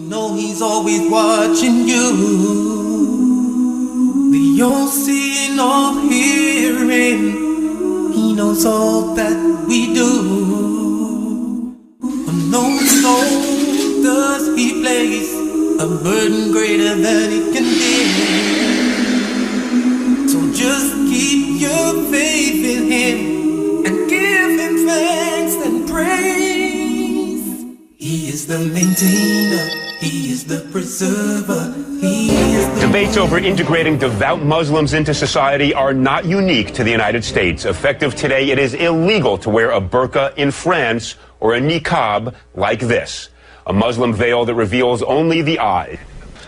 know he's always watching you. The all-seeing, all-hearing. He knows all that we do. On no soul does he place a burden greater than he can bear. So just keep your faith in him and give him thanks and praise. He is the maintainer, he is the preserver, he is the... Debates over integrating devout Muslims into society are not unique to the United States. Effective today, it is illegal to wear a burqa in France or a niqab like this, a Muslim veil that reveals only the eye.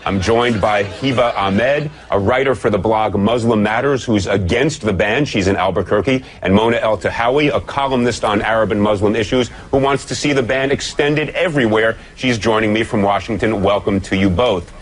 I'm joined by Hiba Ahmed, a writer for the blog Muslim Matters, who's against the ban. She's in Albuquerque. And Mona El-Tahawi, a columnist on Arab and Muslim issues, who wants to see the ban extended everywhere. She's joining me from Washington. Welcome to you both.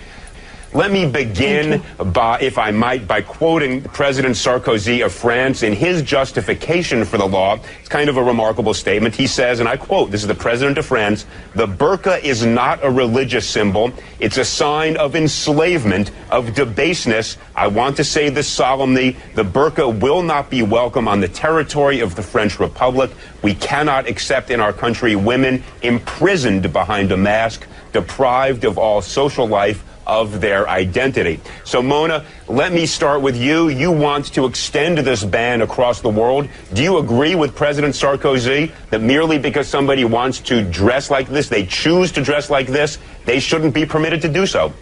Let me begin, if I might, by quoting President Sarkozy of France in his justification for the law. It's kind of a remarkable statement. He says, and I quote, this is the President of France, "The burqa is not a religious symbol. It's a sign of enslavement, of debaseness. I want to say this solemnly. The burqa will not be welcome on the territory of the French Republic. We cannot accept in our country women imprisoned behind a mask, deprived of all social life, of their identity." So, Mona, let me start with you. You want to extend this ban across the world. Do you agree with President Sarkozy that merely because somebody wants to dress like this, they choose to dress like this, they shouldn't be permitted to do so?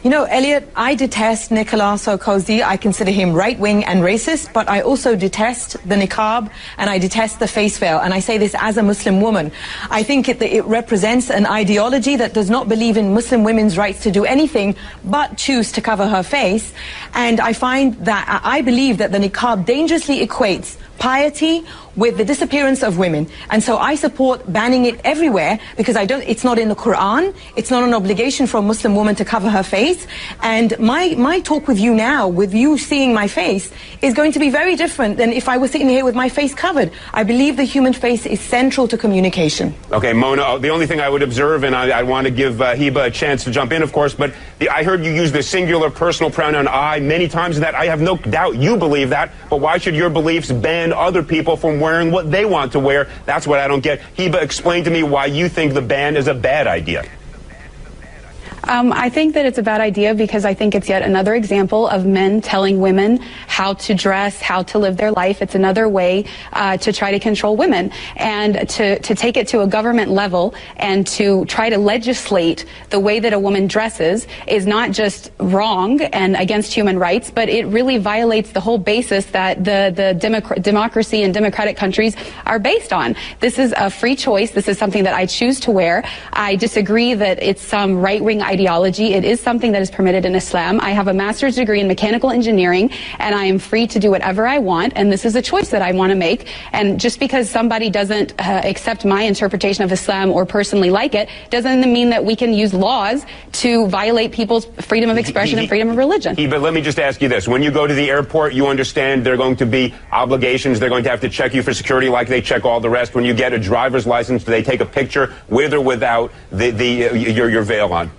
You know, Elliot, I detest Nicolas Sarkozy. I consider him right-wing and racist, but I also detest the niqab and I detest the face veil. And I say this as a Muslim woman. I think it represents an ideology that does not believe in Muslim women's rights to do anything but choose to cover her face. And I find that I believe that the niqab dangerously equates piety with the disappearance of women. And so I support banning it everywhere because it's not in the Quran, it's not an obligation for a Muslim woman to cover her face. And my talk with you now, with you seeing my face, is going to be very different than if I was sitting here with my face covered. I believe the human face is central to communication. Okay, Mona, the only thing I would observe, and I want to give Hiba a chance to jump in, of course, but I heard you use the singular personal pronoun I many times, and that I have no doubt you believe that, but why should your beliefs ban other people from wearing what they want to wear? That's what I don't get. Hiba, explain to me why you think the ban is a bad idea. I think that it's a bad idea because I think it's yet another example of men telling women how to dress, how to live their life. It's another way to try to control women, and to take it to a government level and to try to legislate the way that a woman dresses is not just wrong and against human rights, but it really violates the whole basis that the democracy and democratic countries are based on. This is a free choice. This is something that I choose to wear. I disagree that it's some right-wing ideology. It is something that is permitted in Islam. I have a master's degree in mechanical engineering, and I am free to do whatever I want, and this is a choice that I want to make. And just because somebody doesn't accept my interpretation of Islam or personally like it, doesn't mean that we can use laws to violate people's freedom of expression and freedom of religion. But let me just ask you this. When you go to the airport, you understand there are going to be obligations. They're going to have to check you for security like they check all the rest. When you get a driver's license, do they take a picture with or without your veil on?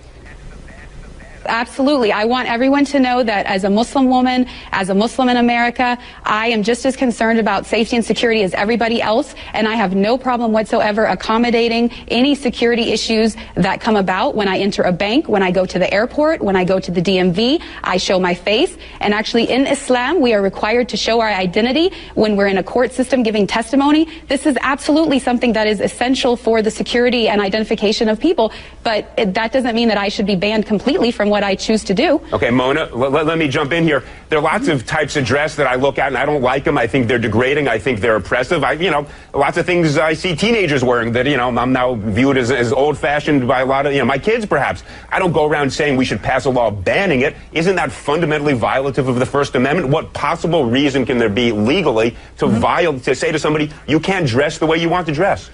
Absolutely. I want everyone to know that as a Muslim woman, as a Muslim in America, I am just as concerned about safety and security as everybody else, and I have no problem whatsoever accommodating any security issues that come about when I enter a bank, when I go to the airport, when I go to the DMV. I show my face, and actually in Islam, we are required to show our identity when we're in a court system giving testimony. This is absolutely something that is essential for the security and identification of people, but that doesn't mean that I should be banned completely from what I choose to do. Okay, Mona, let me jump in here. There are lots of types of dress that I look at and I don't like them. I think they're degrading. I think they're oppressive. Lots of things I see teenagers wearing that, I'm now viewed as old-fashioned by a lot of, my kids perhaps. I don't go around saying we should pass a law banning it. Isn't that fundamentally violative of the First Amendment? What possible reason can there be legally to say to somebody, you can't dress the way you want to dress?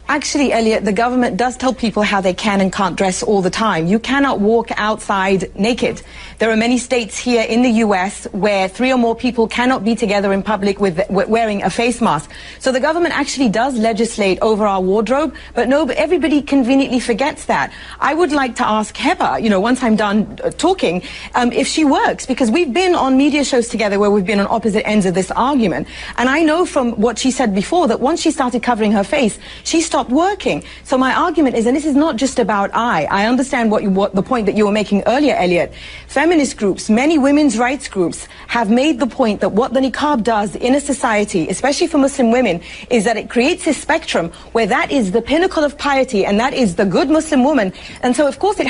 Actually, Elliot, the government does tell people how they can and can't dress all the time. You cannot walk outside naked. There are many states here in the US where 3 or more people cannot be together in public with wearing a face mask. So the government actually does legislate over our wardrobe, but no, everybody conveniently forgets that. I would like to ask Heba, you know, once I'm done talking, if she works, because we've been on media shows together where we've been on opposite ends of this argument. And I know from what she said before that once she started covering her face, she stopped working. So my argument is, and this is not just about I understand what the point that you were making earlier, Elliot. Feminist groups, many women's rights groups have made the point that what the niqab does in a society, especially for Muslim women, is that it creates a spectrum where that is the pinnacle of piety and that is the good Muslim woman. And so of course it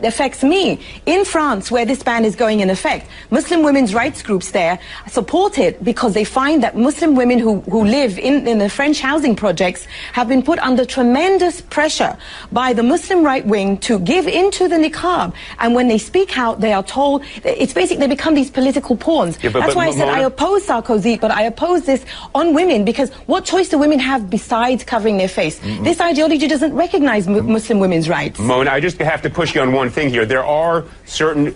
affects me. In France, where this ban is going in effect, Muslim women's rights groups there support it because they find that Muslim women who live in the French housing projects have been put under tremendous pressure by the Muslim right wing to give into the niqab. And when they speak out, they are told, it's basically they become these political pawns. Yeah, that's why I said I oppose Sarkozy, but I oppose this on women, because what choice do women have besides covering their face? This ideology doesn't recognize Muslim women's rights. Mona, I just have to push you on one thing here. There are certain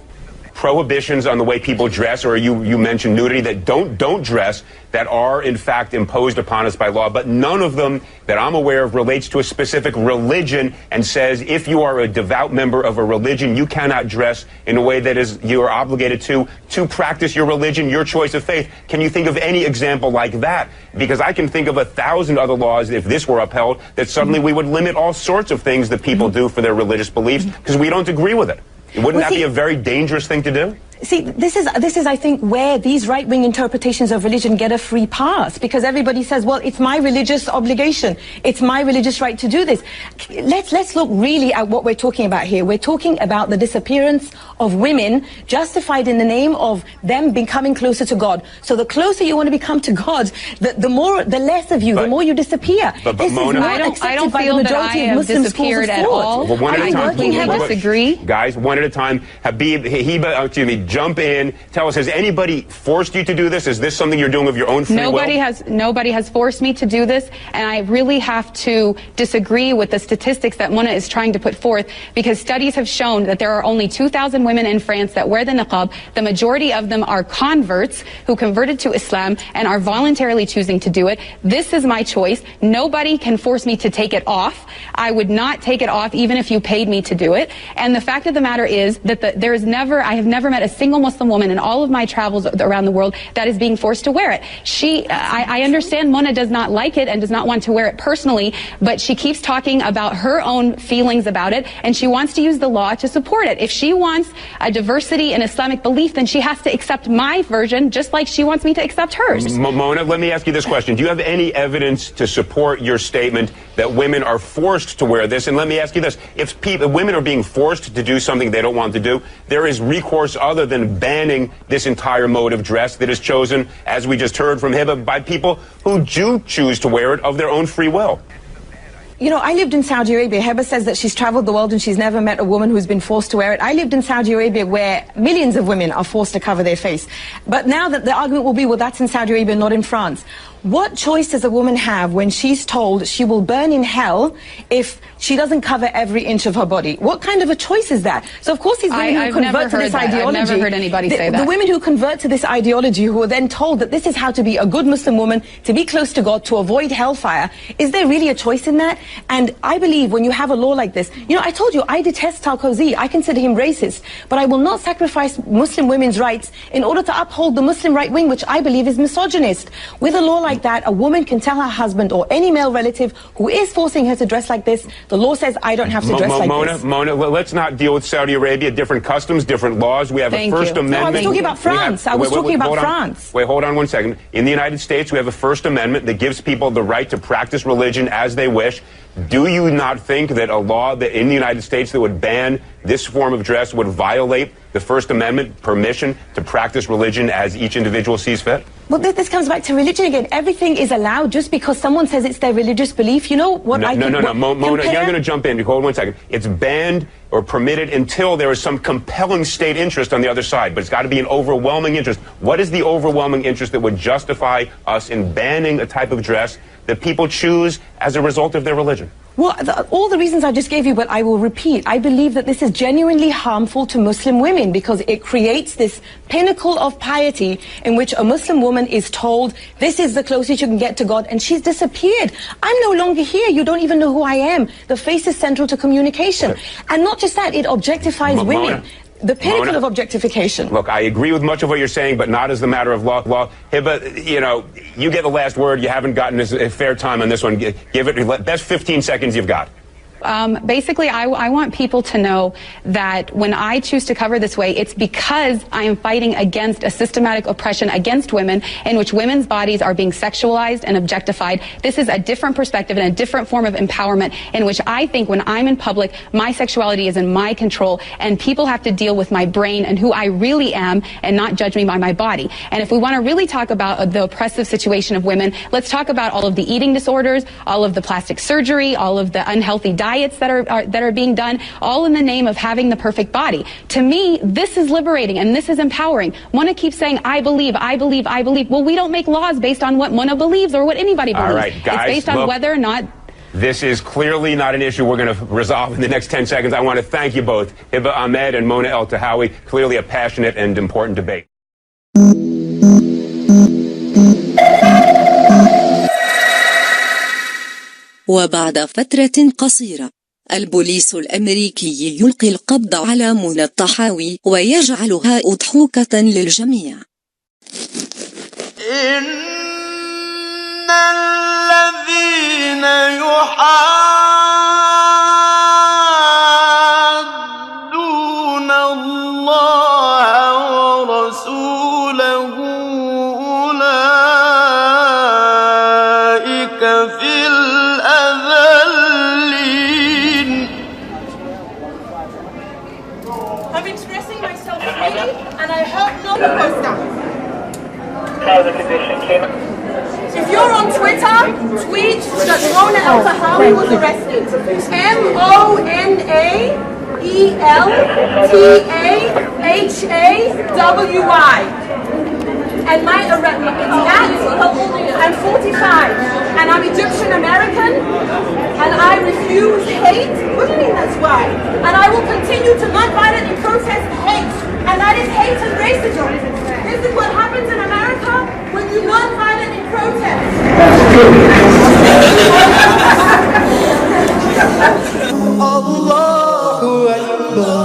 prohibitions on the way people dress, or you mentioned nudity, that don't dress, that are in fact imposed upon us by law, but none of them that I'm aware of relates to a specific religion and says if you are a devout member of a religion, you cannot dress in a way that is you are obligated to practice your religion, your choice of faith. Can you think of any example like that? Because I can think of 1,000 other laws, if this were upheld, that suddenly we would limit all sorts of things that people do for their religious beliefs because we don't agree with it. Wouldn't that be a very dangerous thing to do? See, this is, I think, where these right-wing interpretations of religion get a free pass, because everybody says, well, it's my religious obligation. It's my religious right to do this. Let's look really at what we're talking about here. We're talking about the disappearance of women justified in the name of them becoming closer to God. So the closer you want to become to God, the less of you, the more you disappear. This Mona, is not accepted by the majority of Muslim schools of thought. Well, one at a time. I disagree. Guys, one at a time. Heba, excuse me, jump in. Tell us, has anybody forced you to do this? Is this something you're doing of your own free will? Nobody has forced me to do this, and I really have to disagree with the statistics that Mona is trying to put forth, because studies have shown that there are only 2,000 women in France that wear the niqab. The majority of them are converts who converted to Islam and are voluntarily choosing to do it. This is my choice. Nobody can force me to take it off. I would not take it off even if you paid me to do it. And the fact of the matter is that I have never met a single Muslim woman in all of my travels around the world that is being forced to wear it. I understand Mona does not like it and does not want to wear it personally, but she keeps talking about her own feelings about it, and she wants to use the law to support it. If she wants a diversity in Islamic belief, then she has to accept my version just like she wants me to accept hers. Mona, let me ask you this question. Do you have any evidence to support your statement that women are forced to wear this? And let me ask you this. If women are being forced to do something they don't want to do, there is recourse other than banning this entire mode of dress that is chosen, as we just heard from Heba, by people who do choose to wear it of their own free will. You know, I lived in Saudi Arabia. Heba says that she's traveled the world and she's never met a woman who's been forced to wear it. I lived in Saudi Arabia where millions of women are forced to cover their face. But now that the argument will be, well, that's in Saudi Arabia, not in France. What choice does a woman have when she's told she will burn in hell if she doesn't cover every inch of her body? What kind of a choice is that? So of course these women who convert to this ideology, I've never heard anybody say that. The women who convert to this ideology, who are then told that this is how to be a good Muslim woman, to be close to God, to avoid hellfire, is there really a choice in that? And I believe when you have a law like this, you know, I told you, I detest Sarkozy. I consider him racist, but I will not sacrifice Muslim women's rights in order to uphold the Muslim right wing, which I believe is misogynist. With a law like that, a woman can tell her husband or any male relative who is forcing her to dress like this, the law says I don't have to dress like this. Mona, let's not deal with Saudi Arabia. Different customs, different laws. We have a First Amendment. No, I was talking about France. I was talking about France. Wait, hold on one second. In the United States, we have a First Amendment that gives people the right to practice religion as they wish. Do you not think that a law that in the United States that would ban this form of dress would violate the First Amendment permission to practice religion as each individual sees fit? Well, this comes back to religion again. Everything is allowed just because someone says it's their religious belief. You know what I think? No, Mona, you're going to jump in. Hold 1 second. It's banned or permitted until there is some compelling state interest on the other side, but it's got to be an overwhelming interest. What is the overwhelming interest that would justify us in banning a type of dress that people choose as a result of their religion? Well, all the reasons I just gave you, but I will repeat. I believe that this is genuinely harmful to Muslim women because it creates this pinnacle of piety in which a Muslim woman is told, this is the closest you can get to God, and she's disappeared. I'm no longer here. You don't even know who I am. The face is central to communication. And not just that, it objectifies women. The pinnacle of objectification. Look, I agree with much of what you're saying, but not as a matter of law. Hiba, you know, you get the last word. You haven't gotten a fair time on this one. Give it best 15 seconds you've got. Basically, I want people to know that when I choose to cover this way, it's because I am fighting against a systematic oppression against women in which women's bodies are being sexualized and objectified. This is a different perspective and a different form of empowerment in which I think when I'm in public, my sexuality is in my control and people have to deal with my brain and who I really am and not judge me by my body. And if we want to really talk about the oppressive situation of women, let's talk about all of the eating disorders, all of the plastic surgery, all of the unhealthy diets that are being done, all in the name of having the perfect body. To me, this is liberating and this is empowering. Mona keeps saying, I believe, I believe, I believe. Well, we don't make laws based on what Mona believes or what anybody believes. All right, guys, it's based on whether or not... This is clearly not an issue we're going to resolve in the next 10 seconds. I want to thank you both, Hiba Ahmed and Mona El-Tahawy. Clearly a passionate and important debate. وبعد فترة قصيرة البوليس الأمريكي يلقي القبض على منى الطحاوي ويجعلها أضحوكة للجميع. إن الذين يحادون الله ورسوله أولئك في I'm expressing myself freely, and I hope no one goes down. If you're on Twitter, tweet that Mona El-Tahawy was arrested. MONAELTAHAWY. And my arrest, I'm 45, and I'm Egyptian American, and I refuse hate. What do you mean that's why? And I will continue to non-violently protest hate, and that is hate and racism. This is what happens in America when you non-violently protest. Allahu Akbar,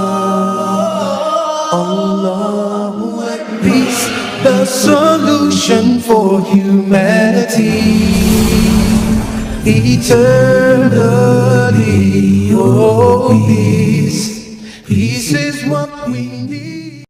Allahu Akbar. Peace, the solution for humanity, eternally. Oh, peace, peace is what we need.